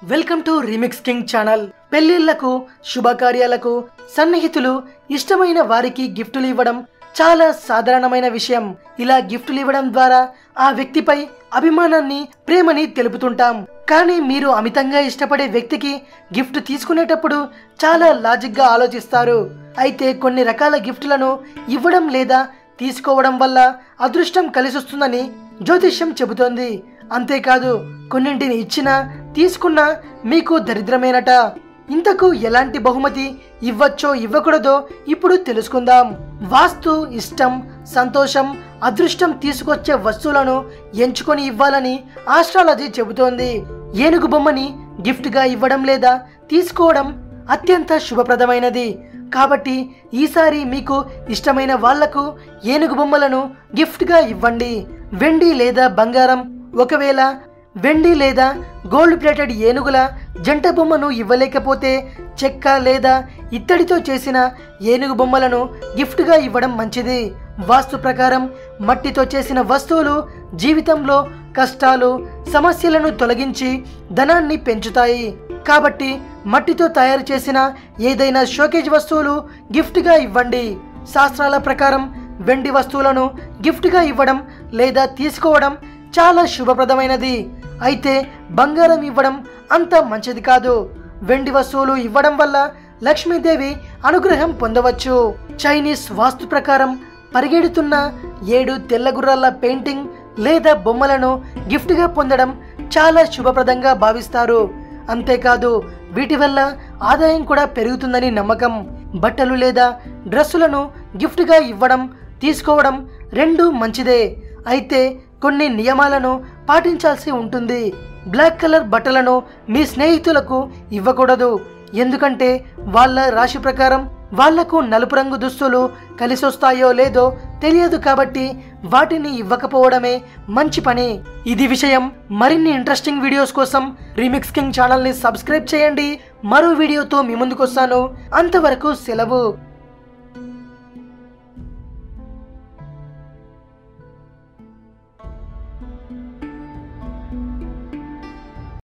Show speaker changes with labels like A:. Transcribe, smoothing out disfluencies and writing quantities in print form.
A: Welcome to remix king channel. పెళ్లిళ్లకు, శుభకార్యాలకు సన్నిహితులు ఇష్టమైన వారికి గిఫ్టులు ఇవ్వడం చాలా సాధారణమైన విషయం. ఇలా గిఫ్టులు ఇవ్వడం ద్వారా ఆ వ్యక్తిపై అభిమానాన్ని, ప్రేమని తెలుపుతుంటాం. కానీ మీరు అమితంగా ఇష్టపడే వ్యక్తికి గిఫ్ట్ తీసుకునేటప్పుడు చాలా లాజిక్ గా ఆలోచిస్తారు. అయితే కొన్ని రకాల గిఫ్టులను ఇవ్వడం లేదా తీసుకోవడం వల్ల అదృష్టం కలిసొస్తుందని జ్యోతిష్యం చెబుతోంది. అంతేకాదు కొన్నింటిని ఇచ్చినా తీసుకున్నా మీకు దరిద్రమేనట. ఇంతకు ఎలాంటి బహుమతి ఇవ్వచ్చో ఇవ్వకూడదో ఇప్పుడు తెలుసుకుందాం. వాస్తు ఇష్టం, సంతోషం, అదృష్టం తీసుకొచ్చే వస్తువులను ఎంచుకొని ఇవ్వాలని ఆస్ట్రాలజీ చెబుతోంది. ఏనుగు బొమ్మని గిఫ్ట్ గా ఇవ్వడం లేదా తీసుకోవడం అత్యంత శుభప్రదమైనది. కాబట్టి ఈసారి మీకు ఇష్టమైన వాళ్లకు ఏనుగు బొమ్మలను గిఫ్ట్ గా ఇవ్వండి. వెండి లేదా బంగారం, ఒకవేళ వెండి లేదా గోల్డ్ ప్లేటెడ్ ఏనుగుల జంట బొమ్మను ఇవ్వలేకపోతే చెక్క లేదా ఇత్తడితో చేసిన ఏనుగు బొమ్మలను గిఫ్ట్గా ఇవ్వడం మంచిది. వాస్తు ప్రకారం మట్టితో చేసిన వస్తువులు జీవితంలో కష్టాలు, సమస్యలను తొలగించి ధనాన్ని పెంచుతాయి. కాబట్టి మట్టితో తయారు చేసిన ఏదైనా షోకేజ్ వస్తువులు గిఫ్ట్గా ఇవ్వండి. శాస్త్రాల ప్రకారం వెండి వస్తువులను గిఫ్ట్గా ఇవ్వడం లేదా తీసుకోవడం చాలా శుభప్రదమైనది. అయితే బంగారం ఇవ్వడం అంత మంచిది కాదు. వెండి వస్తువులు ఇవ్వడం వల్ల లక్ష్మీదేవి అనుగ్రహం పొందవచ్చు. చైనీస్ వాస్తు ప్రకారం పరిగెడుతున్న 7 తెల్ల గుర్రాల పెయింటింగ్ లేదా బొమ్మలను గిఫ్ట్గా పొందడం చాలా శుభప్రదంగా భావిస్తారు. అంతేకాదు వీటి వల్ల ఆదాయం కూడా పెరుగుతుందని నమ్మకం. బట్టలు లేదా డ్రెస్సులను గిఫ్ట్గా ఇవ్వడం, తీసుకోవడం రెండూ మంచిదే. అయితే కొన్ని నియమాలను పాటించాల్సి ఉంటుంది. బ్లాక్ కలర్ బట్టలను మీ స్నేహితులకు ఇవ్వకూడదు. ఎందుకంటే వాళ్ళ రాశి ప్రకారం వాళ్లకు నలుపు రంగు దుస్తులు కలిసొస్తాయో లేదో తెలియదు. కాబట్టి వాటిని ఇవ్వకపోవడమే మంచి పని. ఇది విషయం. మరిన్ని ఇంట్రెస్టింగ్ వీడియోస్ కోసం రీమిక్స్ కింగ్ ఛానల్ ని సబ్స్క్రైబ్ చేయండి. మరో వీడియోతో మీ ముందుకు వస్తాను. అంతవరకు సెలవు.